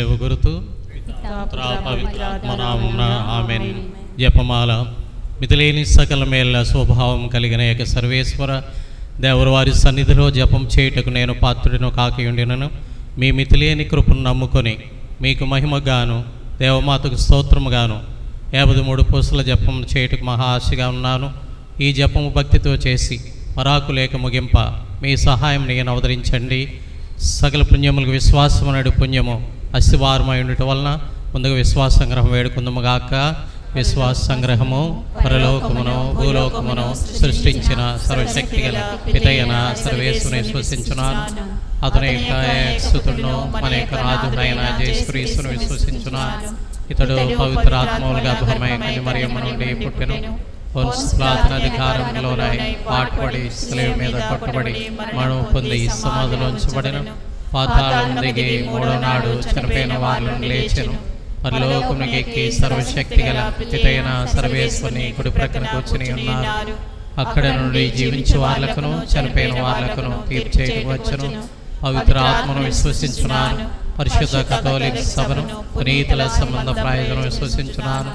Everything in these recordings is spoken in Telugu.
ఆశీస్సులు గురుతూ పవిత్రాత్మనామమున ఆమేన్. జపమాల. మితిలేని సకల మేళ్ళ స్వభావం కలిగిన ఏక సర్వేశ్వర దేవుడు వారి సన్నిధిలో జపం చేయుటకు నేను పాత్రుడిను కాకియుండినను మీ మితిలేని కృపను నమ్ముకొని మీకు మహిమగాను దేవమాతకు స్తోత్రముగాను 53 పూసల జపం చేయుటకు మహా ఆశగా ఉన్నాను. ఈ జపము భక్తితో చేసి మరాకు లేక ముగింప మీ సహాయం నేను అవతరించండి. సకల పుణ్యములకు విశ్వాసమనడు పుణ్యము అస్థివారమై ఉండటం వలన ముందుగా విశ్వాస సంగ్రహం వేడుకుందుముగాక. విశ్వాస సంగ్రహము. పరలోకమును భూలోకమును సృష్టించిన సర్వశక్తి గల పితయన సర్వేశ్వరుని విశ్వసించున్నాను. అతని యొక్క సుతుడును మన యొక్క రాజునైన యేసుక్రీస్తును విశ్వసించున్నాను. ఇతడు పవిత్ర ఆత్మములుగా గర్భమై మరియమ్మ నుండి పుట్టెను. పొన్స్లాతన అధికారంలోనై పాటుపడి శిలువ మీద కొట్టబడి మరణం పొంది సమాధిలో ఉంచబడిన పాతాళం దిగి 3వ నాడు చనిపోయిన వారిని లేచెను. పరలోకమునకు ఎక్కి సర్వశక్తి గల పితయన సర్వేశ్వరుని కుడి ప్రక్కన కూర్చుని ఉన్నారు. అక్కడ నుండి జీవించే వార్లకును చనిపోయిన వార్లకును తీర్పు చేయడానికి వచ్చును. పవిత్ర ఆత్మను విశ్వసించున్నాను. పరిశుద్ధ కథోలిక సభను పునీతుల సంబంధ ప్రయోజనం విశ్వసించున్నాను.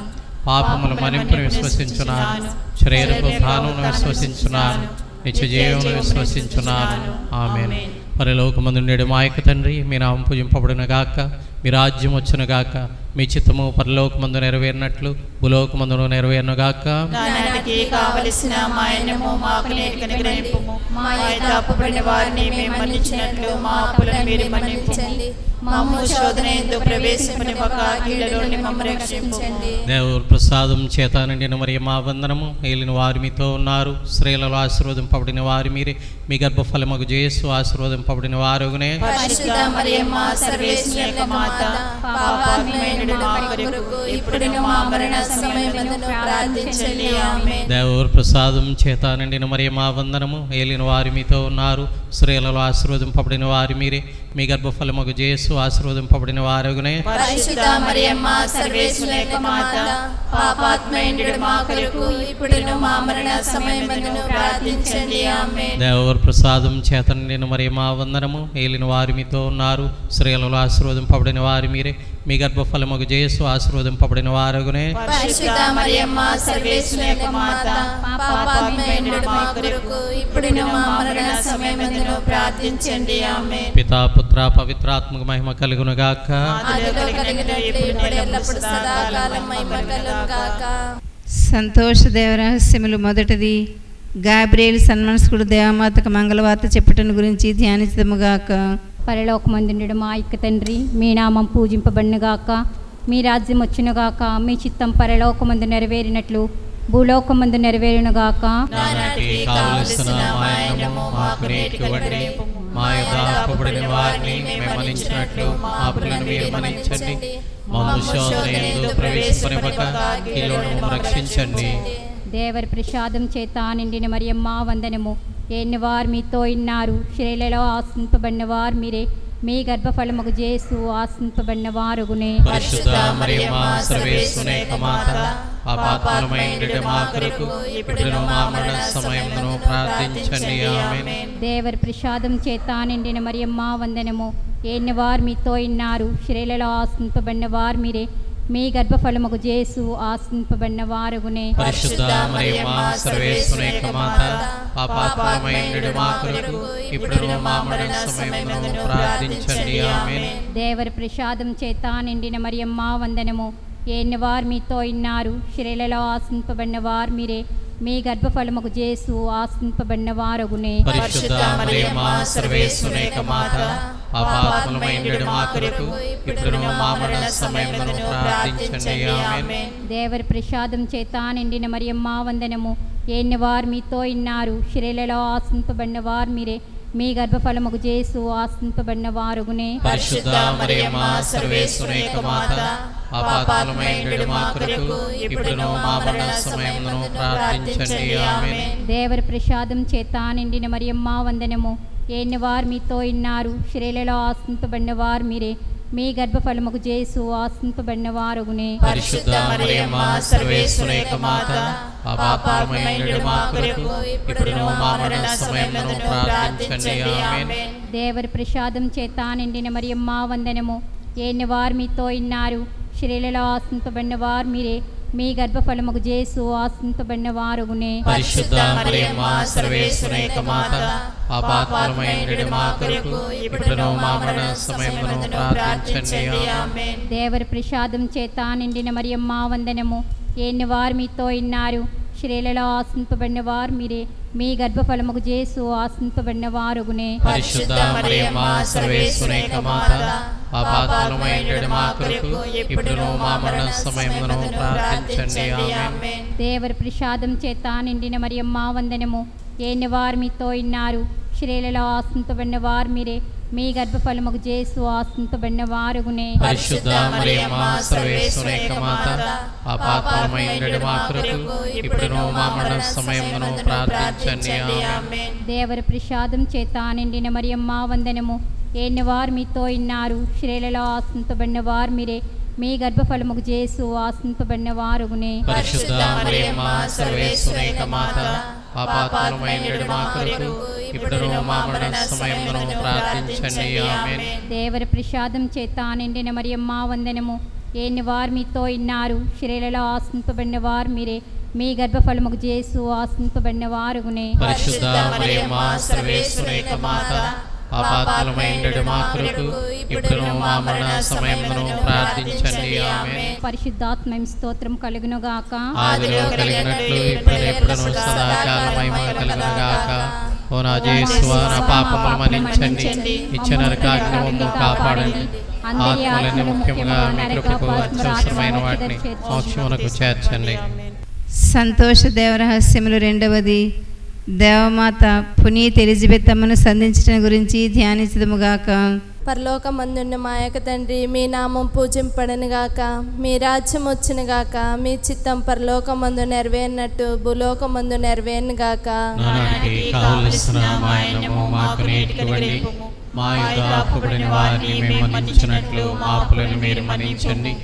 పాపముల మన్నింపును విశ్వసించున్నాను. శరీరపు ప్రాణమును విశ్వసించున్నాను. నిత్య జీవమును విశ్వసించున్నాను. ఆమేన్. పరలోకమందుండెడు మా యొక్క తండ్రి, మీ నామం పూజింపబడును గాక, మీ రాజ్యం వచ్చును గాక, మీ చిత్తము పరలోకమందు నెరవేరినట్లు భూలోకమందును నెరవేరును గాక. నానాటికి కావలసిన మా అన్నము మాకు నేటికి అనుగ్రహింపుము. మా యొక్క అప్పుబడిన వారిని మేము మన్నించినట్లు మా అప్పులను మీరు మన్నించండి. మమ్ము శోధన యందు ప్రవేశింపనివ్వక కీడులో నుండి మమ్మల్ని రక్షించండి. దేవుని ప్రసాదం చేత నిండిన మరి మా వందనము. ఏలిన వారు మీతో ఉన్నారు. స్త్రీలలో ఆశీర్వదింపబడిన వారు మీరే. మీ గర్భఫలమగు యేసు ఆశీర్వదింపబడిన వారునే. పరిశుద్ధ మరియమ్మ సర్వేశ్వరుని యొక్క మాత, పాపాత్ములైన మా కొరకు ఇప్పుడును మా మరణ సమయమందును ప్రార్థించండి. ఆమేన్. దేవుని ప్రసాదం చేత నిండిన మరి మా వందనము. ఏలిన వారు మీతో ఉన్నారు. స్త్రీలలో ఆశీర్వదింపబడిన వారు మీరే. మీ గర్భఫలమగు యేసు ఆశీర్వదింపబడిన వారునే. పరిశుద్ధ మరియమ్మ సర్వేశ్వరుని యొక్క మాత, పాపాత్ములైన మా కొరకు ఇప్పుడును మా మరణ సమయమందును ప్రార్థించండి. ఆమేన్. దేవుని ప్రసాదం చేత నిండిన మరి మా వందనము. ఏలిన వారు మీతో ఉన్నారు. స్త్రీలలో ఆశీర్వదింపబడిన వారు మీరే. మీ గర్భఫలమగు యేసు ఆశీర్వదింపబడిన వారునే. పరిశుద్ధ మరియమ్మ సర్వేశ్వరుని యొక్క మాత, పాపాత్ములైన మా కొరకు ఇప్పుడును మా మరణ సమయమందును ప్రార్థించండి. ఆమేన్. పితా పుత్ర పవిత్రాత్మకు మహిమ కలుగును గాక. సంతోష దేవరహస్యములు. మొదటిది, గాబ్రియేలు సన్మనస్కుడు దేవమాతకు మంగళవార్త చెప్పటం గురించి ధ్యానించదముగాక. పరలోకమందుండెడు మా యొక్క తండ్రి, మీ నామం పూజింపబడునుగాక, మీ రాజ్యం వచ్చునుగాక, మీ చిత్తం పరలోకమందు నెరవేరినట్లు భూలోకమందు నెరవేరునుగాక. నానాటికి కావలసిన మా అన్నము మాకు నేటికి ఇవ్వండి. మా యొక్క అప్పుబడిన వారిని మేము మన్నించినట్లు మా అప్పులను మీరు మన్నించండి. మమ్ము శోధన యందు ప్రవేశింపనివ్వక కీడులో నుండి రక్షించండి. దేవరి ప్రసాదం చేత నిండిన మరియమ్మ వందనము. ఏలిన వారు మీతో ఉన్నారు. స్త్రీలలో ఆశింపబడిన వారు మీరే. మీ గర్భఫలమగు యేసు ఆశింపబడిన వారునే. పరిశుద్ధ మరియమ్మ సర్వేశ్వరుని యొక్క మాత, పాపాత్ములమైన మా కొరకు ఇప్పుడును మా మరణ సమయమును ప్రార్థించండి. ఆమేన్. దేవరి ప్రసాదం చేత నిండిన మరియమ్మ వందనము. ఏలిన వారు మీతో ఉన్నారు. స్త్రీలలో ఆశింపబడిన వారు మీరే. మీ గర్భఫలమగు యేసు ఆశింపబడిన వారునే. పరిశుద్ధ మరియమ్మ సర్వేశ్వరుని యొక్క మాత, పాపాత్ములమైన మా కొరకు ఇప్పుడును మా మరణ సమయమును ప్రార్థించండి. ఆమేన్. దేవరి ప్రసాదం చేత నిండిన మరియమ్మ వందనము. ఏలిన వారు మీతో ఉన్నారు. స్త్రీలలో ఆశింపబడిన వారు మీరే. మీ గర్భఫలమగు యేసు ఆశింపబడిన వారునే. పరిశుద్ధ మరియమ్మ సర్వేశ్వరుని యొక్క మాత, పాపాత్ములమైన మా కొరకు ఇప్పుడును మా మరణ సమయమును ప్రార్థించండి. ఆమేన్. దేవరి ప్రసాదం చేత నిండిన మరియమ్మ వందనము. ఏలిన వారు మీతో ఉన్నారు. స్త్రీలలో ఆశింపబడిన వారు మీరే. మీ గర్భఫలమగు యేసు ఆశింపబడిన వారునే. పరిశుద్ధ మరియమ్మ సర్వేశ్వరుని యొక్క మాత, పాపాత్ములమైన మా కొరకు ఇప్పుడును మా మరణ సమయమును ప్రార్థించండి. ఆమేన్. దేవరి ప్రసాదం చేత నిండిన మరియమ్మ వందనము. ఏలిన వారు మీతో ఉన్నారు. స్త్రీలలో ఆశింపబడిన వారు మీరే. మీ గర్భఫలమగు యేసు ఆశింపబడిన వారునే. పరిశుద్ధ మరియమ్మ సర్వేశ్వరుని యొక్క మాత, పాపాత్ములమైన మా కొరకు ఇప్పుడును మా మరణ సమయమును ప్రార్థించండి. ఆమేన్. దేవరి ప్రసాదం చేత నిండిన మరియమ్మ వందనము. ఏలిన వారు మీతో ఉన్నారు. స్త్రీలలో ఆశింపబడిన వారు మీరే. మీ గర్భఫలముకు యేసు ఆశింపబడిన వారుగునే. పరిశుద్ధ మరియమ్మ సర్వేశ్వరుని యొక్క మాత, పాపాత్ములమైనటువంటి మా కొరకు ఇప్పుడును మా మరణ సమయమున ప్రార్థించండి. ఆమేన్. దేవర ప్రసాదం చేత నిండిన మరియమ్మ వందనము. ఏలిన వారు మీతో ఉన్నారు. స్త్రీలలో ఆశింపబడిన వారు మీరే. మీ గర్భఫలముకు యేసు ఆశింపబడిన వారుగునే. పరిశుద్ధ మరియమ్మ సర్వేశ్వరుని యొక్క మాత, పాపాత్ములమైనటువంటి మా కొరకు ఇప్పుడును మా మరణ సమయమున ప్రార్థించండి. ఆమేన్. దేవర ప్రసాదం చేత నిండిన మరియమ్మ వందనము. ఏలిన వారు మీతో ఉన్నారు. స్త్రీలలో ఆశింపబడిన వారు మీరే. మీ గర్భఫలముకు యేసు ఆశింపబడిన వారుగునే. పరిశుద్ధ మరియమ్మ సర్వేశ్వరుని యొక్క మాత, పాపాత్ములమైనటువంటి మా కొరకు ఇప్పుడును మా మరణ సమయమున ప్రార్థించండి. ఆమేన్. దేవర ప్రసాదం చేత నిండిన మరియమ్మ వందనము. ఏలిన వారు మీతో ఉన్నారు. స్త్రీలలో ఆశింపబడిన వారు మీరే. మీ గర్భఫలముకు యేసు ఆశింపబడిన వారుగునే. పరిశుద్ధ మరియమ్మ సర్వేశ్వరుని యొక్క మాత, పాపాత్ములమైనటువంటి మా కొరకు ఇప్పుడును మా మరణ సమయమున ప్రార్థించండి. ఆమేన్. దేవర ప్రసాదం చేత నిండిన మరియమ్మ వందనము. ఏలిన వారు మీతో ఉన్నారు. స్త్రీలలో ఆశింపబడిన వారు మీరే. మీ గర్భఫలముకు యేసు ఆశింపబడిన వారుగునే. పరిశుద్ధ మరియమ్మ సర్వేశ్వరుని యొక్క మాత, పాపాత్ములమైనటువంటి మా కొరకు ఇప్పుడును మా మరణ సమయమున ప్రార్థించండి. ఆమేన్. పరిశుద్ధాత్మ స్తోత్రం కలుగునుగాక. ఆదిలో కలిగినట్లు ఇప్పుడెప్పుడును సదాకాలం మహిమ కలుగునుగాక. ఓ నా యేసువా, నా పాపములు మన్నించండి, ఇచ్చిన నరకాగ్ని మమ్మల్ని కాపాడండి. ఆత్మలని ముఖ్యంగా మీ కృపకు అత్యవసరమైన వాటిని మోక్షమునకు చేర్చండి. సంతోష దేవరహస్యములు రెండవది, దేవమాత పునీత్ ఎలిజబెత్ అమ్మను సంధించడం గురించి ధ్యానించదముగాక. పరలోకమందున్న మా యొక్క తండ్రి, మీ నామం పూజింపడనుగాక, మీ రాజ్యం వచ్చునుగాక, మీ చిత్తం పరలోకమందు నెరవేరినట్టు భూలోకమందు నెరవేరునుగాక. నానాటికి కావలసిన మా అన్నము మాకు నేర్చుకోండి. మా యుద్ధ అప్పుబడిన వారిని మేము మన్నించినట్లు మా అప్పులను మీరు మన్నించండి.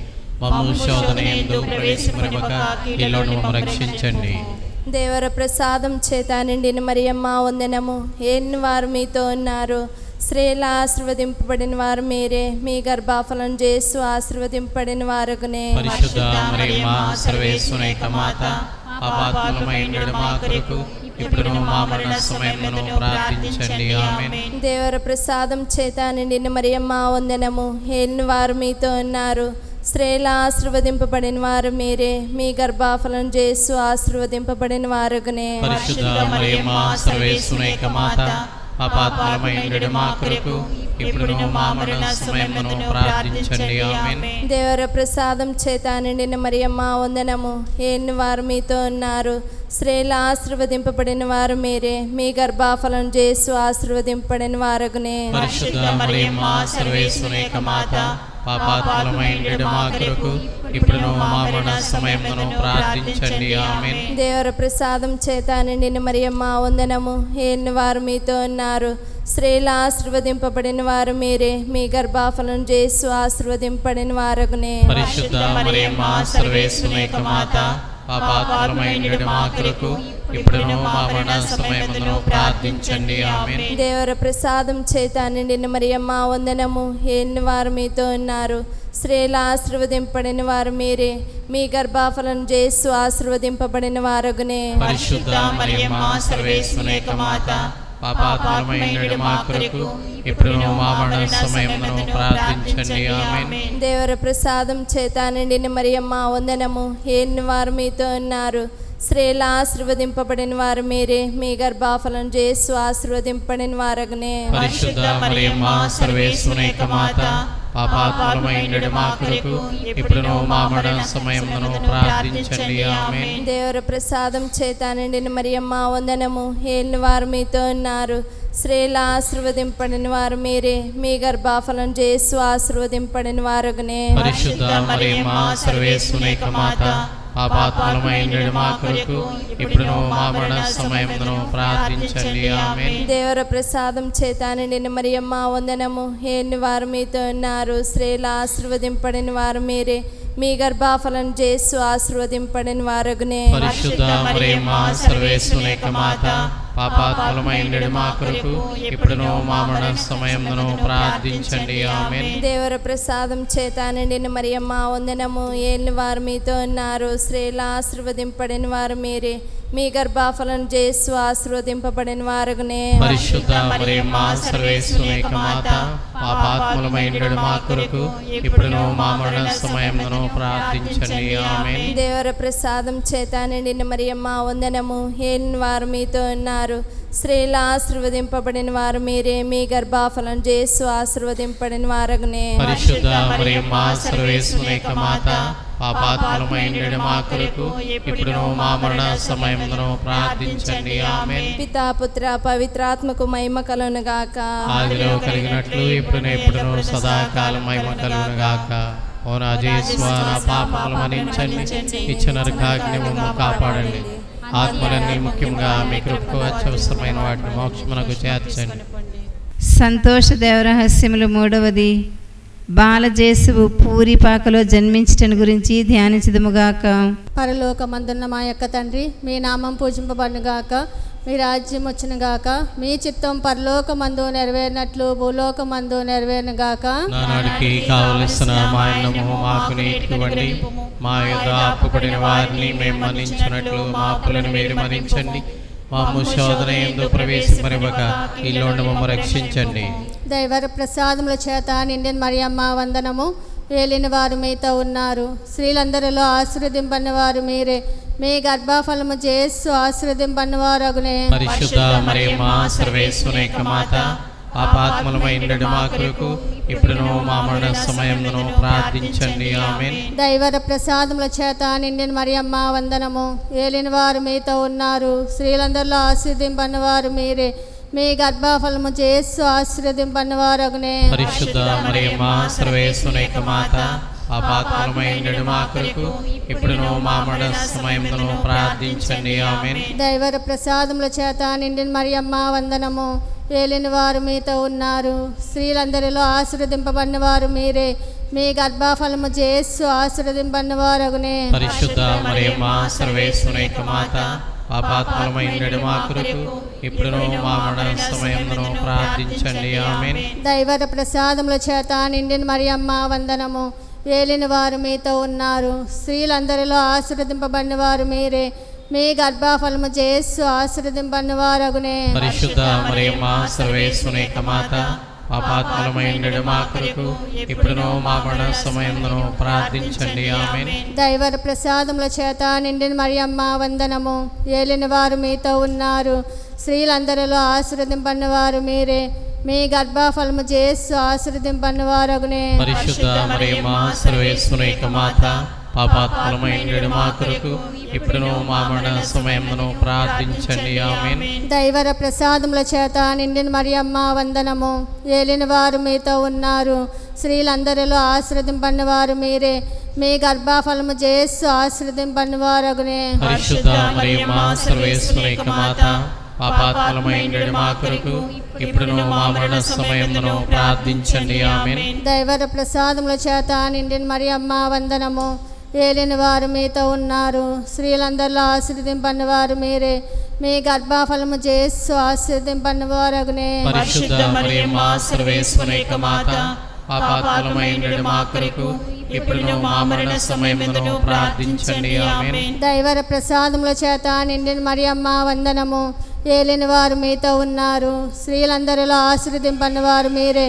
మమ్ము శోధన యందు ప్రవేశింపనివ్వక కీడును మమ్ము రక్షించండి. దేవర ప్రసాదం చేత నిండిన మరియమ్మ వందనము. ఏలిన వారు మీతో ఉన్నారు. స్త్రీల ఆశీర్వదింపబడిన వారు మీరే. మీ గర్భఫలం యేసు ఆశీర్వదింపబడిన వారుగునే. పరిశుద్ధ మరియమ్మ సర్వేశ్వరుని యొక్క మాత, పాపాత్ములమైనటువంటి మా కొరకు ఇప్పుడును మా మరణ సమయమున ప్రార్థించండి. ఆమేన్. దేవర ప్రసాదం చేత నిండిన మరియమ్మ వందనము. ఏలిన వారు మీతో ఉన్నారు. స్త్రీల ఆశీర్వదింపబడిన వారు మీరే. మీ గర్భఫలం యేసు ఆశీర్వదింపబడిన వారుగునే. పరిశుద్ధ మరియమ్మ సర్వేశ్వరుని యొక్క మాత, పాపాత్ములమైనటువంటి మా కొరకు ఇప్పుడును మా మరణ సమయమున ప్రార్థించండి. ఆమేన్. దేవర ప్రసాదం చేత నిండిన మరియమ్మ వందనము. ఏలిన వారు మీతో ఉన్నారు. స్త్రీల ఆశీర్వదింపబడిన వారు మీరే. మీ గర్భఫలం యేసు ఆశీర్వదింపబడిన వారుగునే. పరిశుద్ధ మరియమ్మ సర్వేశ్వరుని యొక్క మాత, పాపాత్ములమైనటువంటి మా కొరకు ఇప్పుడును మా మరణ సమయమున ప్రార్థించండి. ఆమేన్. దేవర ప్రసాదం చేత నిండిన మరియమ్మ వందనము. ఏలిన వారు మీతో ఉన్నారు. స్త్రీల ఆశీర్వదింపబడిన వారు మీరే. మీ గర్భఫలం యేసు ఆశీర్వదింపబడిన వారుగునే. పరిశుద్ధ మరియమ్మ సర్వేశ్వరుని యొక్క మాత, పాపాత్ములమైనటువంటి మా కొరకు ఇప్పుడును మా మరణ సమయమున ప్రార్థించండి. ఆమేన్. దేవర ప్రసాదం చేత నిండిన మరియమ్మ వందనము. ఏలిన వారు మీతో ఉన్నారు. స్త్రీల ఆశీర్వదింపబడిన వారు మీరే. మీ గర్భఫలం యేసు ఆశీర్వదింపబడిన వారుగునే. పరిశుద్ధ మరియమ్మ సర్వేశ్వరుని యొక్క మాత, పాపాత్ములమైనటువంటి మా కొరకు ఇప్పుడును మా మరణ సమయమున ప్రార్థించండి. ఆమేన్. దేవర ప్రసాదం చేత నిండిన మరియమ్మ వందనము. ఏలిన వారు మీతో ఉన్నారు. స్త్రీల ఆశీర్వదింపబడిన వారు మీరే. మీ గర్భఫలం యేసు ఆశీర్వదింపబడిన వారుగునే. పరిశుద్ధ మరియమ్మ సర్వేశ్వరుని యొక్క మాత, పాపాత్ములమైనటువంటి మా కొరకు ఇప్పుడును మా మరణ సమయమున ప్రార్థించండి. ఆమేన్. దేవర ప్రసాదం చేత నిండిన మరియమ్మ వందనము. ఏలిన వారు మీతో ఉన్నారు. స్త్రీల ఆశీర్వదింపబడిన వారు మీరే. మీ గర్భఫలం యేసు ఆశీర్వదింపబడిన వారుగునే. పరిశుద్ధ మరియమ్మ సర్వేశ్వరుని యొక్క మాత, పాపాత్ములమైనటువంటి మా కొరకు ఇప్పుడును మా మరణ సమయమున ప్రార్థించండి. ఆమేన్. దేవర ప్రసాదం చేత నిండిన మరియమ్మ వందనము. ఏలిన వారు మీతో ఉన్నారు. స్త్రీల ఆశీర్వదింపబడిన వారు మీరే. మీ గర్భఫలం యేసు ఆశీర్వదింపబడిన వారుగునే. పరిశుద్ధ మరియమ్మ సర్వేశ్వరుని యొక్క మాత, పాపాత్ములమైన మా కొరకు ఇప్పుడును మా మరణ సమయమును ప్రార్థించండి. ఆమేన్. దేవర ప్రసాదం చేత నిండిన మరియమ్మ వందనము. ఏలిన వారు మీతో ఉన్నారు, స్త్రీలు ఆశీర్వదింపబడిన వారు మీరే, మీ గర్భఫలం యేసు ఆశీర్వదింపబడిన వారునే. పరిశుద్ధ మరియమ్మ సర్వేశ్వరుని యొక్క మాత, పాపాత్ములమైన మా కొరకు ఇప్పుడును మా మరణ సమయమును ప్రార్థించండి. ఆమేన్. దేవర ప్రసాదం చేత నిండిన మరియమ్మ వందనము. ఏలిన వారు మీతో ఉన్నారు, స్త్రీలు ఆశీర్వదింపబడిన వారు మీరే, మీ గర్భఫలం యేసు ఆశీర్వదింపబడిన వారునే. పరిశుద్ధ మరియమ్మ సర్వేశ్వరుని యొక్క మాత, పాపాత్ములమైన మా కొరకు ఇప్పుడును మా మరణ సమయమును ప్రార్థించండి. ఆమేన్. పితా పుత్ర పవిత్రాత్మకు మహిమ కలుగును గాక. ఆదిలో కలిగినట్లు ఇప్పుడును సదాకాలం మహిమ కలుగును గాక. ఓ నా యేసువా, నా పాపములు మన్నించండి, ఇచ్చిన నరకాగ్ని మమ్మల్ని కాపాడండి. ఆత్మలన్నీ ముఖ్యంగా మీ కృపకు అత్యవసరమైన వాటిని మోక్షమునకు చేర్చండి. సంతోష దేవరహస్యములు మూడవది, బాలజేసువు పూరిపాకలో జన్మించటం గురించి ధ్యానించదుముగాక. పరలోకమందున్న మా యొక్క తండ్రి, మీ నామం పూజింపబడునుగాక, మీ రాజ్యం వచ్చునుగాక, మీ చిత్తం పరలోకమందు నెరవేరినట్లు భూలోకమందు నెరవేరునుగాక. నానాడికి కావలసిన మా అన్నము మాకు నేర్చుకోండి, మా యొద్ద అప్పుపడిన వారిని మేము మన్నించినట్లు మా అప్పులను మీరు మన్నించండి. మా శోధన యందు ప్రవేశింపనివ్వక ఇల్లు మమ్మ రక్షించండి. దైవర ప్రసాదముల చేత నిండిన మరియమ్మ వందనము. ఏలిన వారు మీతో ఉన్నారు, స్త్రీలందరిలో ఆశీర్వదింపన్న వారు మీరే, మీ గర్భఫలము యేసు ఆశీర్వదింపన్న వారగునే. పరిశుద్ధ మరియమ్మ సర్వేశ్వరుని యొక్క మాత, పాపాత్ములమైన మా కొరకు ఇప్పుడును మా మరణ సమయమును ప్రార్థించండి. ఆమేన్. దైవర ప్రసాదముల చేత నిండిన మరియమ్మ వందనము. ఏలిన వారు మీతో ఉన్నారు, స్త్రీలందరిలో ఆశీర్వదింపన్న వారు మీరే, మీ గర్భఫలము యేసు ఆశీర్వదింపన్న వారగునే. పరిశుద్ధ మరియమ్మ సర్వేశ్వరుని యొక్క మాత, పాపాత్ములమైన మా కొరకు ఇప్పుడును మా మరణ సమయమును ప్రార్థించండి. ఆమేన్. దైవర ప్రసాదముల చేత నిండిన మరియమ్మ వందనము. ఏలిన వారు మీతో ఉన్నారు, స్త్రీలందరిలో ఆశీర్వదింపబడిన వారు మీరే, మీ గర్భఫలము యేసు ఆశీర్వదింపన్న వారగునే. పరిశుద్ధ మరియమ్మ సర్వేశ్వరుని యొక్క మాత, పాపాత్ములమైన మా కొరకు ఇప్పుడును మా మరణ సమయమును ప్రార్థించండి. ఆమేన్. దైవర ప్రసాదముల చేత నిండిన మరియమ్మ వందనము. ఏలిన వారు మీతో ఉన్నారు, స్త్రీలందరిలో ఆశీర్వదింపబడిన వారు మీరే, మీ గర్భఫలము యేసు ఆశీర్వదింపన్న వారగునే. పరిశుద్ధ మరియమ్మ సర్వేశ్వరుని యొక్క మాత, పాపాత్ములమైన మా కొరకు ఇప్పుడును మా మరణ సమయమును ప్రార్థించండి. ఆమేన్. దైవర ప్రసాదముల చేత నిండిన మరియమ్మ వందనము. ఏలిన వారు మీతో ఉన్నారు, స్త్రీలందరిలో ఆశీర్వదింపన్న వారు మీరే, మీ గర్భఫలము యేసు ఆశీర్వదింపన్న వారగునే. పరిశుద్ధ మరియమ్మ సర్వేశ్వరుని యొక్క మాత, పాపాత్ములమైన మా కొరకు ఇప్పుడును మా మరణ సమయమును ప్రార్థించండి. ఆమేన్. దైవర ప్రసాదముల చేత నిండిన మరియమ్మ వందనము. ఏలిన వారు మీతో ఉన్నారు, స్త్రీలందరిలో ఆశీర్వదింపన్న వారు మీరే, మీ గర్భఫలము యేసు ఆశీర్వదింపన్న వారగునే. పరిశుద్ధ మరియమ్మ సర్వేశ్వరుని యొక్క మాత, పాపాత్ములమైన మా కొరకు ఇప్పుడును మా మరణ సమయమును ప్రార్థించండి. ఆమేన్. దైవర ప్రసాదముల చేత నిండిన మరియమ్మ వందనము. ఏలిన వారు మీతో ఉన్నారు, స్త్రీలందరిలో ఆశీర్వదింపన్న వారు మీరే, మీ గర్భఫలము యేసు ఆశీర్వదింపన్న వారగునే. పరిశుద్ధ మరియమ్మ సర్వేశ్వరుని యొక్క మాత, పాపాత్ములమైన మా కొరకు ఇప్పుడును మా మరణ సమయమును ప్రార్థించండి. ఆమేన్. దైవర ప్రసాదముల చేత నిండిన మరియమ్మ వందనము. ఏలిన వారు మీతో ఉన్నారు, స్త్రీలందరిలో ఆశీర్వదింపన్న వారు మీరే,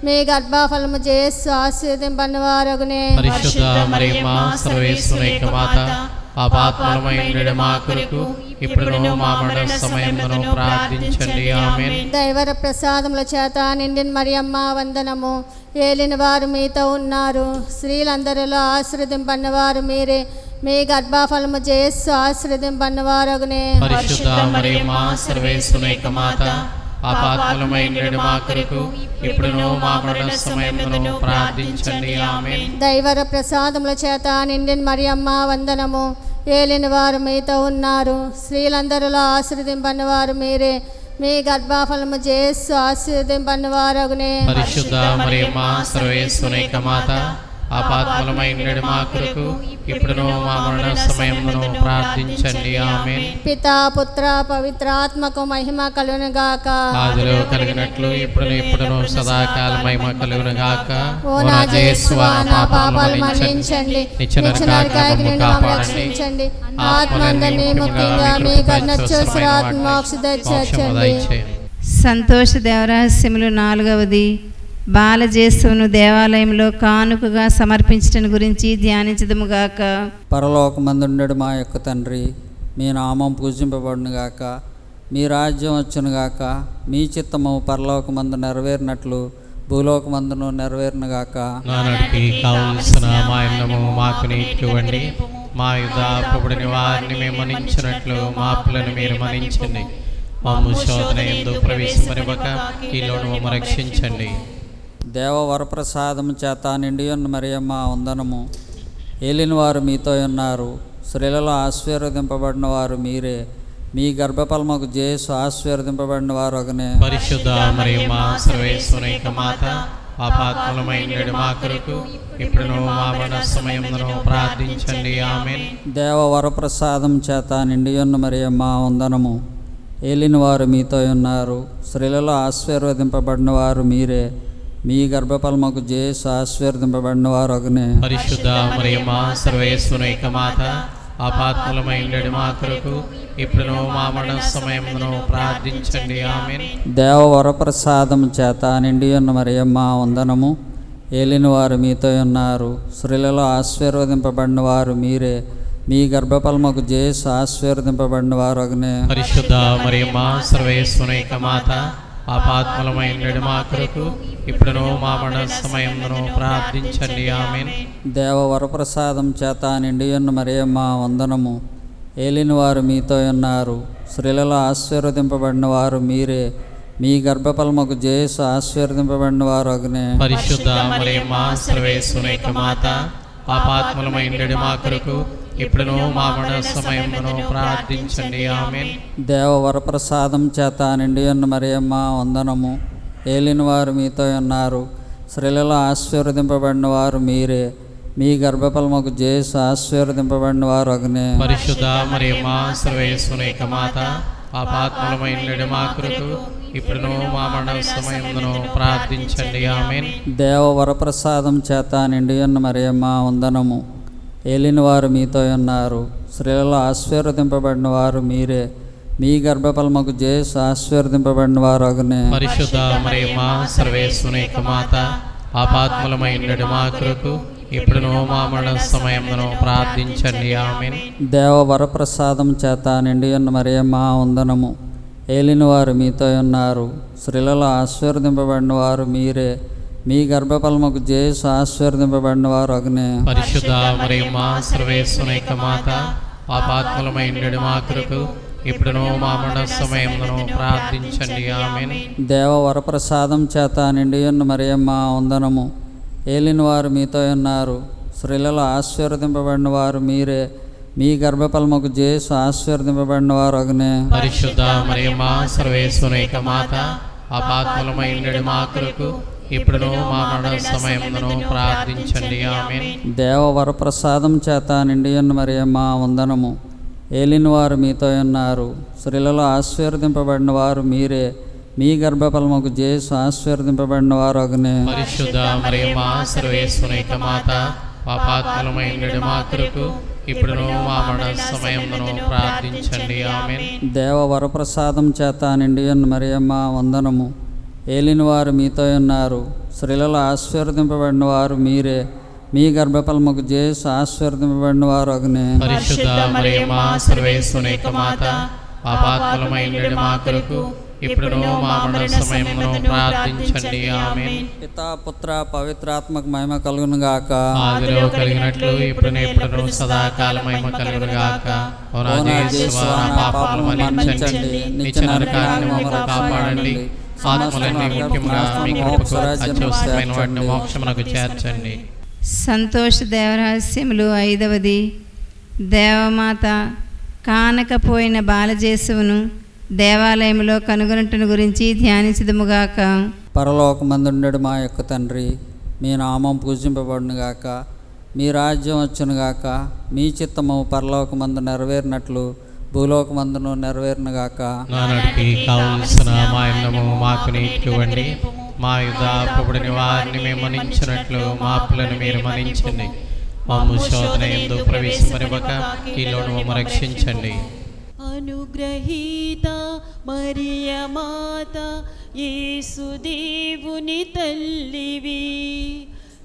మీ గర్భఫలము యేసు ఆశీర్వదింపన్న వారగునే. పరిశుద్ధ మరియమ్మ సర్వేశ్వరుని యొక్క మాత, పాపాత్ములమైన మా కొరకు ఇప్పుడును మా మరణ సమయమును ప్రార్థించండి. ఆమేన్. దైవర ప్రసాదముల చేత నిండిన మరియమ్మ వందనము. ఏలిన వారు మీతో ఉన్నారు, స్త్రీలందరిలో ఆశీర్వదింపన్న వారు మీరే, మీ గర్భఫలము యేసు ఆశీర్వదింపన్న వారగునే. పరిశుద్ధ మరియమ్మ సర్వేశ్వరుని యొక్క మాత, పాపాత్ములమైన మా కొరకు ఇప్పుడును మా మరణ సమయమును ప్రార్థించండి. ఆమేన్. దైవర ప్రసాదముల చేత నిండిన మరియమ్మ వందనము. ఏలిన వారు మీతో ఉన్నారు, స్త్రీలందరిలో ఆశీర్వదింపన్న వారు మీరే, మీ గర్భఫలము యేసు ఆశీర్వదింపన్న వారగునే. పరిశుద్ధ మరియమ్మ సర్వేశ్వరుని యొక్క మాత, ఆపాత్మలమైన మా కొరకు ఇప్పుడును మా మరణ సమయమును ప్రార్థించండి. ఆమేన్. పితా పుత్ర పవిత్రాత్మకు మహిమ కలుగును గాక. ఆదిలో కలిగినట్లు ఇప్పుడును సదాకాలం మహిమ కలుగును గాక. ఓ నా యేసువా, నా పాపాలు మన్నించండి, నిత్య నరకాగ్ని నుండి మమ్మల్ని రక్షించండి. ఆత్మందరినీ ముఖ్యంగా మీ కరుణాత్మ మోక్ష దయచేయండి. సంతోష దేవరహస్యములు 4వది, బాలజేసువును దేవాలయంలో కానుకగా సమర్పించటం గురించి ధ్యానించదుముగాక. పరలోకమందుండెడు మా యొక్క తండ్రి, మీ నామం పూజింపబడునుగాక, మీ రాజ్యం వచ్చునుగాక, మీ చిత్తము పరలోకమందు నెరవేరినట్లు భూలోకమందును నెరవేరునుగాక. నానాటికి కావలసిన మా అన్నము మాకు నీకివ్వండి. మా యుద్ధ అప్పుబడిన వారిని మేము మన్నించినట్లు మా అప్పులను మీరు మన్నించండి. మమ్ము శోధన యందు ప్రవేశింపనివ్వక కీడును మమ్ము రక్షించండి. దేవ వరప్రసాదము చేత నిండియున్న మరియమ్మ వందనము. ఏలిన వారు మీతో ఉన్నారు, స్త్రీలలో ఆశీర్వదింపబడిన వారు మీరే, మీ గర్భఫలముకు జేసు ఆశీర్వదింపబడిన వారు ఒకనే. పరిశుద్ధ మరియమ్మ సర్వేశ్వరుని యొక్క మాత, పాపాత్ములమైన మా కొరకు ఇప్పుడును మా మరణ సమయమును ప్రార్థించండి. ఆమేన్. దేవ వరప్రసాదం చేత నిండియున్న మరియమ్మ వందనము. ఏలిన వారు మీతో ఉన్నారు, స్త్రీలలో ఆశీర్వదింపబడిన వారు మీరే, మీ గర్భఫలముకు జేసు ఆశీర్వదింపబడిన వారు ఒకనే. పరిశుద్ధ మరియమ్మ సర్వేశ్వరుని యొక్క మాత, పాపాత్ములమైన మా కొరకు ఇప్పుడును మా మరణ సమయమును ప్రార్థించండి. ఆమేన్. దేవ వరప్రసాదం చేత నిండియున్న మరియమ్మ వందనము. ఏలిన వారు మీతో ఉన్నారు, స్త్రీలలో ఆశీర్వదింపబడిన వారు మీరే, మీ గర్భఫలముకు జేసు ఆశీర్వదింపబడిన వారు ఒకనే. పరిశుద్ధ మరియమ్మ సర్వేశ్వరుని యొక్క మాత, పాపాత్ములమైన మా కొరకు ఇప్పుడును మా మరణ సమయమును ప్రార్థించండి. ఆమేన్. దేవ వరప్రసాదం చేత నిండియున్న మరియమ్మ వందనము. ఏలిన వారు మీతో ఉన్నారు, స్త్రీలలో ఆశీర్వదింపబడిన వారు మీరే, మీ గర్భఫలముకు జేసు ఆశీర్వదింపబడిన వారు ఒకనే. పరిశుద్ధ మరియమ్మ సర్వేశ్వరుని యొక్క మాత, పాపాత్ములమైన మా కొరకు ఇప్పుడును మా మరణ సమయమును ప్రార్థించండి. ఆమేన్. దేవ వరప్రసాదం చేత నిండియున్న మరియమ్మ వందనము. ఏలిన వారు మీతో ఉన్నారు, స్త్రీలలో ఆశీర్వదింపబడిన వారు మీరే, మీ గర్భఫలముకు జేసు ఆశీర్వదింపబడిన వారు ఒకనే. పరిశుద్ధ మరియమ్మ సర్వేశ్వరుని యొక్క మాత, పాపాత్ములమైన మా కొరకు ఇప్పుడును మా మరణ సమయమును ప్రార్థించండి. ఆమేన్. దేవ వరప్రసాదం చేత నిండియున్న మరియమ్మ వందనము. ఏలిన వారు మీతో ఉన్నారు, స్త్రీలలో ఆశీర్వదింపబడిన వారు మీరే, మీ గర్భఫలముకు జేసు ఆశీర్వదింపబడిన వారు ఒకనే. పరిశుద్ధ మరియమ్మ సర్వేశ్వరుని యొక్క మాత, పాపాత్ములమైన మా కొరకు ఇప్పుడును మా మరణ సమయమును ప్రార్థించండి. ఆమేన్. దేవ వరప్రసాదం చేత నిండియున్న మరియమ్మ వందనము. ఏలిన వారు మీతో ఉన్నారు, స్త్రీలలో ఆశీర్వదింపబడిన వారు మీరే, మీ గర్భఫలముకు జేసు ఆశీర్వదింపబడిన వారు ఒకనే. పరిశుద్ధ మరియమ్మ సర్వేశ్వరుని యొక్క మాత, పాపాత్ములమైన మా కొరకు ఇప్పుడును మా మరణ సమయమును ప్రార్థించండి. ఆమేన్. దేవ వరప్రసాదం చేత నిండియున్న మరియమ్మ వందనము. ఏలిన వారు మీతో ఉన్నారు, స్త్రీలలో ఆశీర్వదింపబడిన వారు మీరే, మీ గర్భఫలముకు జేసు ఆశీర్వదింపబడిన వారు ఒకనే. పరిశుద్ధ మరియమ్మ సర్వేశ్వరుని యొక్క మాత, పాపాత్ములమైన మా కొరకు ఇప్పుడును మా మరణ సమయమును ప్రార్థించండి. ఆమేన్. దేవ వరప్రసాదం చేత నిండియున్న మరియమ్మ వందనము. ఏలిన వారు మీతో ఉన్నారు, స్త్రీలలో ఆశీర్వదింపబడిన వారు మీరే, మీ గర్భఫలముకు జేసు ఆశీర్వదింపబడిన వారు ఒకనే. పరిశుద్ధ మరియమ్మ సర్వేశ్వరుని యొక్క మాత, పాపాత్ములమైన మా కొరకు ఇప్పుడును మా మరణ సమయమును ప్రార్థించండి. ఆమేన్. దేవ వరప్రసాదం చేత నిండియున్న మరియమ్మ వందనము. ఏలిన వారు మీతో ఉన్నారు, స్త్రీలలో ఆశీర్వదింపబడిన వారు మీరే, మీ గర్భఫలముకు జేసు ఆశీర్వదింపబడిన వారు ఒకనే. పరిశుద్ధ మరియమ్మ సర్వేశ్వరుని యొక్క మాత, పాపాత్ములమైన మా కొరకు ఇప్పుడును మా మరణ సమయమును ప్రార్థించండి. ఆమేన్. పితా పుత్ర పవిత్రాత్మకు మహిమ కలుగును గాక. ఆదిలో కలిగినట్లు ఇప్పుడును సదాకాలం మహిమ కలుగును గాక. ఓ నా యేసువా, నా పాపములను మన్నించండి, నిత్య నరకాగ్ని నుండి మమ్మల్ని కాపాడండి. ఆత్మలన్నీ ముఖ్యంగా మీ కృపకు అత్యవసరమైన వాటిని మోక్షమునకు చేర్చండి. సంతోష దేవరహస్యములు 5వది, దేవమాత కానకపోయిన బాలజేసువును దేవాలయంలో కనుగొనుటను గురించి ధ్యానించదుముగాక. పరలోకమందుండెడు మా యొక్క తండ్రి, మీ నామం పూజింపబడునుగాక, మీ రాజ్యం వచ్చునుగాక, మీ చిత్తము పరలోకమందు నెరవేరినట్లు భూలోకమందును నెరవేరునుగాక. నానాటికి కావలసిన మా అన్నము మాకు నీకివ్వండి. మా యుద్ధ అప్పుబడిన వారిని మేము మన్నించినట్లు మా అప్పులను మీరు మన్నించండి. మమ్ము శోధన యందు ప్రవేశింపనివ్వక కీడును మమ్ము రక్షించండి. అనుగ్రహీత మరియ మాత, యేసుదేవుని తల్లివి,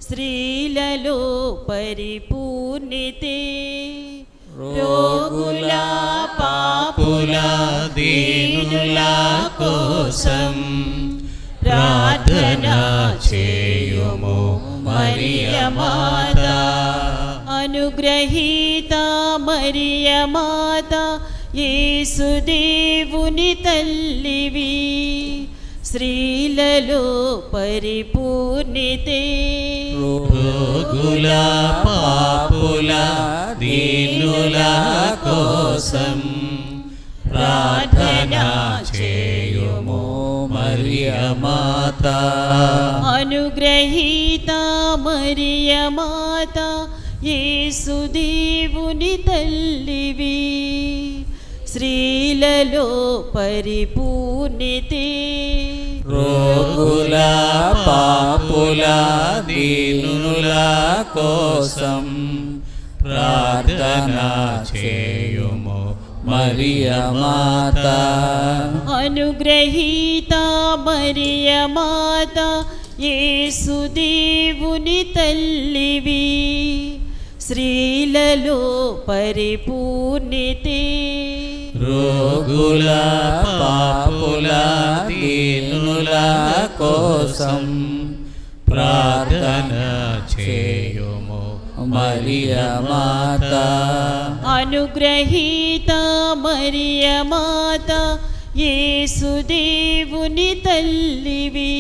స్త్రీలలో పరిపూర్ణితే, రోగుల పాపుల దీనుల కోసం ప్రార్థన చేయుము మరియ మాత. అనుగ్రహీత మరియ మాత, యేసుదేవుని తల్లివి, స్త్రీలలో పరిపూర్ణితే, రోగుల పాపుల దీనుల కోసం ప్రార్థన చేయుము మరియ మాత. అనుగ్రహీత మరియ మాత, యేసుదేవుని తల్లివి, స్త్రీలలో పరిపూర్ణితే, రోగుల పాపుల దీనుల కోసం ప్రార్థన చేయుము మరియ మాత. అనుగ్రహీత మరియ మాత, యేసుదేవుని తల్లివి, స్త్రీలలో పరిపూర్ణితే, రోగుల పాపుల దీనుల కోసం ప్రార్థన చేయుము మరియ మాత. అనుగ్రహీత మరియ మాత, యేసుదేవుని తల్లివి,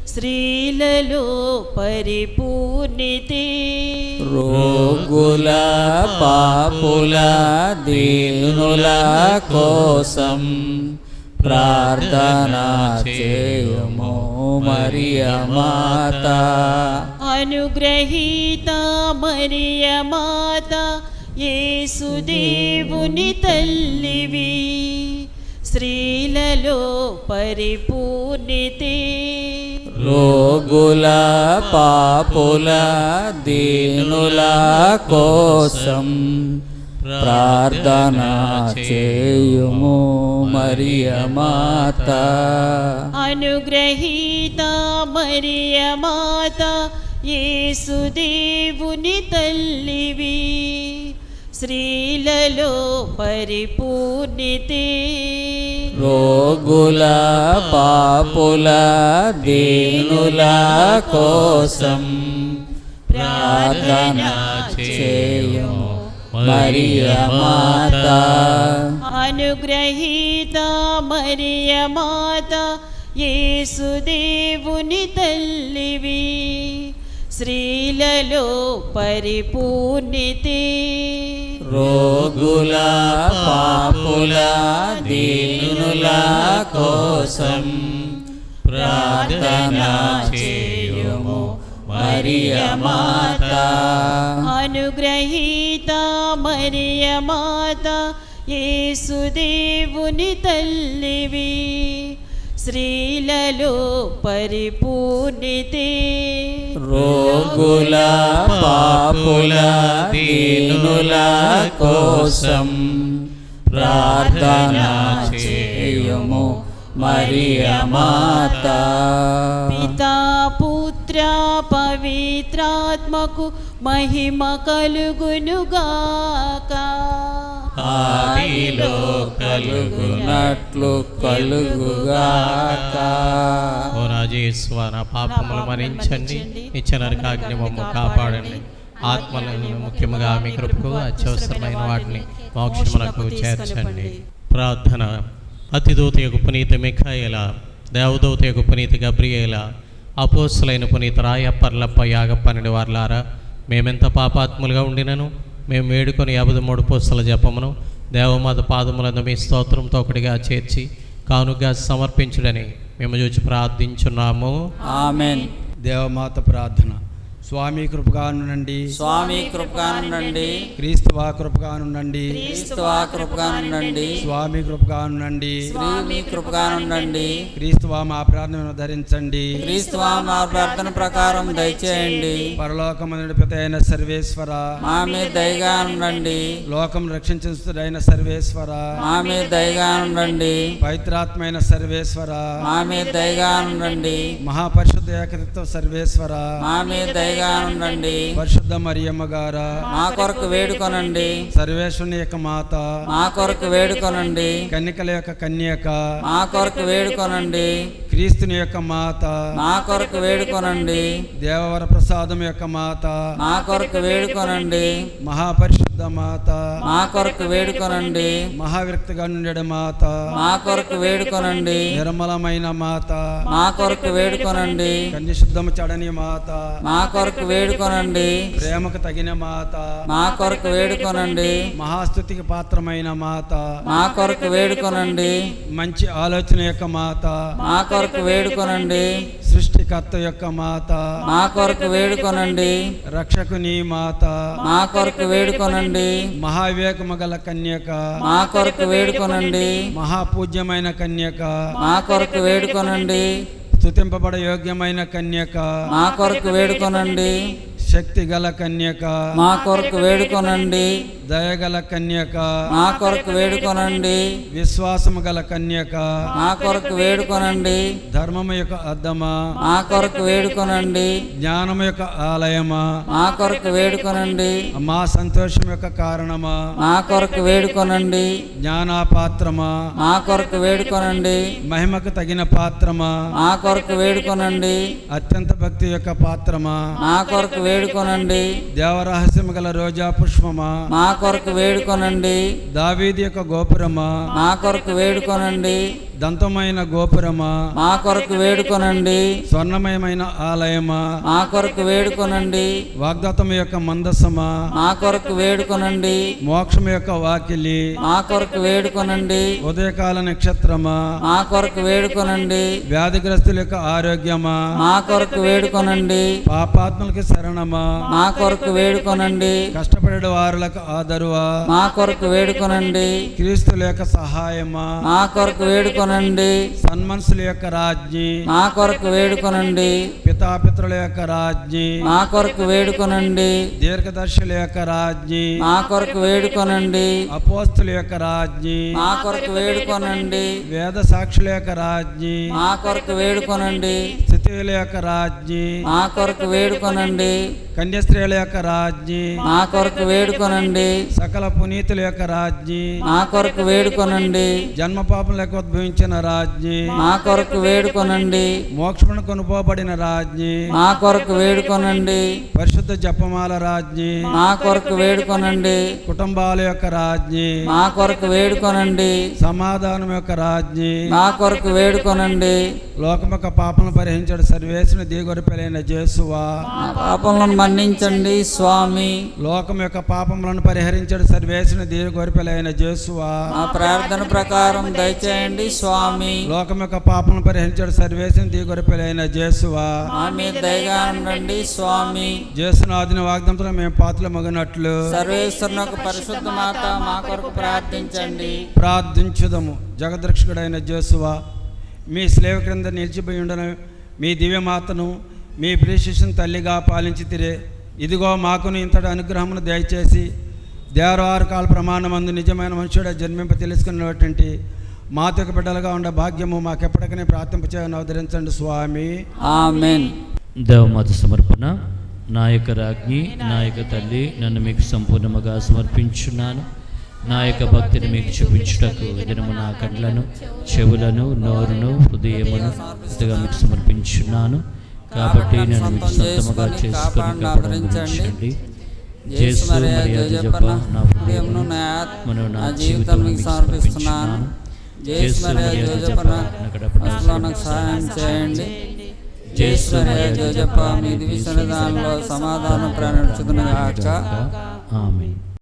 స్త్రీలలో పరిపూర్ణితే, రోగుల పాపుల దీనుల కోసం ప్రార్థన చేయుము మరియ మాత. అనుగ్రహీత మరియ మాత, యేసుదేవుని తల్లివి, స్త్రీలలో పరిపూర్ణితే, రోగుల పాపుల దీనుల కోసం ప్రార్థన చేయుము మరియ మాత. అనుగ్రహీత మరియ మాత, యేసుదేవుని తల్లివి, స్త్రీలలో పరిపూర్ణితే, రోగుల పాపుల దీనుల కోసం ప్రార్థన చేయుము మరియ మాత. అనుగ్రహీత మరియ మాత, యేసుదేవుని తల్లివి, స్త్రీలలో పరిపూర్ణితే, రోగుల పాపుల దీనుల కోసం ప్రార్థన చేయుము మరియ మాత. అనుగ్రహీత మరియ మాత, యేసుదేవుని తల్లివి, స్త్రీలలో పరిపూర్ణితే, రోగుల పాపుల దీనుల కోసం ప్రార్థన చేయుము మరియ మాత. పితా పుత్ర పవిత్రాత్మకు మహిమ కలుగునుగాక. ఆదిలో కలుగునట్లు కలుగుగాక. ఓ రాజేశ్వ, నా పాపములు మన్నించండి, ఇచ్చిన ఆజ్ఞమము కాపాడండి. ఆత్మలను ముఖ్యముగా మీ కృపకు అత్యవసరమైన వాటిని మోక్షమునకు చేర్చండి. ప్రార్థన. అతిదూత యొక్క పునీత మిఖాయేల, దేవదూత యొక్క పునీత గబ్రియేల, అపోస్తులైన పునీత రాయప్పర్లప్ప యాగప్పనిడి వార్లారా, మేమెంత పాపాత్ములుగా ఉండినను మేము వేడుకొని 53 పుస్తల జపమును దేవమాత పాదములందు మీ స్తోత్రంతో ఒకటిగా చేర్చి కానుగా సమర్పించుడని మేము చూచి ప్రార్థించున్నాము. ఆమెన్. దేవమాత ప్రార్థన. స్వామి కృపగానుండండి, స్వామి కృపగానుండండి, క్రీస్తువా కృపగానుండండి, క్రీస్తువా కృపగానుండండి, స్వామి కృపగానుండండి, స్వామి కృపగానుండండి, క్రీస్తువా మా ప్రార్థనను ధరించండి, క్రీస్తువా మా ప్రార్థన ప్రకారం దయచేయండి. పరలోకమందుడి పిత అయిన సర్వేశ్వర, మా మీద దయగా ఉండండి. లోకం రక్షించుడైన సర్వేశ్వర, మా మీద దయగా ఉండండి. పవిత్రాత్మైన సర్వేశ్వర, మా మీద దయగా ఉండండి. మహాపరిశుద్ధ ఏకత్వ సర్వేశ్వర, మా మీద దయగా ఉండండి. పరిశుద్ధ మరియమ్మ గారా, మా కొరకు వేడుకొనండి. సర్వేశ్వరుని యొక్క మాత, మా కొరకు వేడుకొనండి. కన్యకల యొక్క కన్యక, మా కొరకు వేడుకొనండి. క్రీస్తుని యొక్క మాత, మా కొరకు వేడుకొనండి. దేవవర ప్రసాదం యొక్క మాత, మా కొరకు వేడుకొనండి. మహాపరిశుద్ధ మాత, మా కొరకు వేడుకొనండి. మహావిరక్తిగా నుండి మాత, మా కొరకు వేడుకొనండి. నిర్మలమైన మాత, మా కొరకు వేడుకొనండి. కన్యశుద్ధము చడని మాత, మా కొరకు వేడుకొనండి. ప్రేమకు తగిన మాత, మా కొరకు వేడుకొనండి. మహాస్తుతికి పాత్రమైన మాత, మా కొరకు వేడుకొనండి. మంచి ఆలోచన యొక్క మాత, మా కొరకు వేడుకొనండి. సృష్టికర్త యొక్క మాత, మా కొరకు వేడుకొనండి. రక్షకుని మాత, మా కొరకు వేడుకొనండి. మహావివేకము గల కన్యక, మా కొరకు వేడుకొనండి. మహాపూజ్యమైన కన్యక, మా కొరకు వేడుకొనండి. స్తుతింపబడ యోగ్యమైన కన్యక, మా కొరకు వేడుకొనండి. శక్తి గల కన్యక, మా కొరకు వేడుకొనండి. దయగల కన్యక, మా కొరకు వేడుకొనండి. విశ్వాసము గల కన్యక, మా కొరకు వేడుకొనండి. ధర్మము యొక్క అద్దమా, మా కొరకు వేడుకొనండి. జ్ఞానము యొక్క ఆలయమా, మా కొరకు వేడుకొనండి. మా సంతోషం యొక్క కారణమా, మా కొరకు వేడుకొనండి. జ్ఞానపాత్రమా, మా కొరకు వేడుకొనండి. మహిమకు తగిన పాత్రమా, మా కొరకు వేడుకొనండి. అత్యంత భక్తి యొక్క పాత్రమా, మా కొరకు వేడుకొనండి. దేవరహస్యము గల రోజా పుష్పమా, మా కొరకు వేడుకొనండి. దావీదు యొక్క గోపురమా, మా కొరకు వేడుకొనండి. దంతమైన గోపురమా, మా కొరకు వేడుకొనండి. స్వర్ణమయమైన ఆలయమా, మా కొరకు వేడుకొనండి. వాగ్దాతము యొక్క మందసమా, మా కొరకు వేడుకొనండి. మోక్షము యొక్క వాకిలి, మా కొరకు వేడుకొనండి. ఉదయకాల నక్షత్రమా, మా కొరకు వేడుకొనండి. వ్యాధిగ్రస్తుల యొక్క ఆరోగ్యమా, మా కొరకు వేడుకొనండి. పాపాత్మలకి శరణమా, మా కొరకు వేడుకొనండి. కష్టపడే వారులకు ఆదరువా, మా కొరకు వేడుకొనండి. క్రీస్తుల యొక్క సహాయమా, మా కొరకు వేడుకొనండి. సన్మనుషుల యొక్క రాజ్ఞి, మా కొరకు వేడుకొనండి. పితాపితరుల యొక్క రాజ్ఞి, మా కొరకు వేడుకొనండి. దీర్ఘదర్శుల యొక్క రాజ్ఞి, మా కొరకు వేడుకొనండి. అపోస్తుల యొక్క రాజ్ఞి, మా కొరకు వేడుకొనండి. వేద సాక్షుల యొక్క రాజ్ఞి, మా కొరకు వేడుకొనండి. స్థితుల యొక్క రాజ్ఞి, మా కొరకు వేడుకొనండి. కన్యస్త్రీల యొక్క రాజ్ఞి, మా కొరకు వేడుకొనండి. సకల పునీతుల యొక్క రాజ్ఞి, మా కొరకు వేడుకొనండి. జన్మ పాపములకు ఉద్భవించిన రాజ్ఞి, మా కొరకు వేడుకొనండి. మోక్షమును కొనుపోబడిన రాజ్ఞి, మా కొరకు వేడుకొనండి. పరిశుద్ధ జపమాల రాజ్ఞి, మా కొరకు వేడుకొనండి. కుటుంబాల యొక్క రాజ్ఞి, మా కొరకు వేడుకొనండి. సమాధానం యొక్క రాజ్ఞి, మా కొరకు వేడుకొనండి. లోకం యొక్క పాపలను పరిహరించడు సర్వేశ్వరుని దిగొరిపెలైన జేసువా, మా పాపములను మన్నించండి స్వామి. లోకం యొక్క పాపములను పరిహరించడు సర్వేశ్వరుని దిగొరిపెలైన జేసువా, మా ప్రార్థన ప్రకారం దయచేయండి స్వామి. లోకం యొక్క పాపములను పరిహరించడు సర్వేశ్వరుని దిగొరిపెలైన జేసువా, మా మీద దయగా ఉండండి స్వామి. జేసునాథుని వాగ్దంతో మేము పాత్రలు మగినట్లు సర్వేశ్వరుని యొక్క పరిశుద్ధ మాత మా కొరకు ప్రార్థించండి. ప్రార్థించుదము. జగద్రక్షకుడైన జేసువా, మీ స్లేవ క్రింద నిలిచిపోయి ఉండను మీ దివ్యమాతను మీ ప్రియశిష్యుని తల్లిగా పాలించితిరే. ఇదిగో మాకును ఇంతటి అనుగ్రహమును దయచేసి దేవరవారు కాల ప్రమాణమందు నిజమైన మనుషుడ జన్మింప తెలుసుకున్నటువంటి మాతకు బిడ్డలుగా ఉండే భాగ్యము మాకెప్పటికనే ప్రార్థింపచేయని అవతరించండి స్వామి. ఆమేన్. దేవమాత సమర్పణ. నా యొక్క రాజ్ఞి, నా యొక్క తల్లి, నన్ను మీకు సంపూర్ణముగా సమర్పించున్నాను. నా యొక్క భక్తిని మీకు చూపించుటకు దినము నా కండ్లను, చెవులను, నోరును, హృదయమును ఇంతగా మీకు సమర్పించున్నాను. కాబట్టి నన్ను మీకు సొంతముగా చేసుకొని కాపాడించండి. యేసు మరియా జప నా హృదయమును, నా ఆత్మను, నా జీవితాన్ని మీకు సమర్పిస్తున్నాను. యేసు మరియా జప నాకు సహాయం చేయండి. యేసు మరియా జప మీ దివ్య సన్నిధానంలో సమాధానం ప్రకటించుదును గాక. ఆమేన్.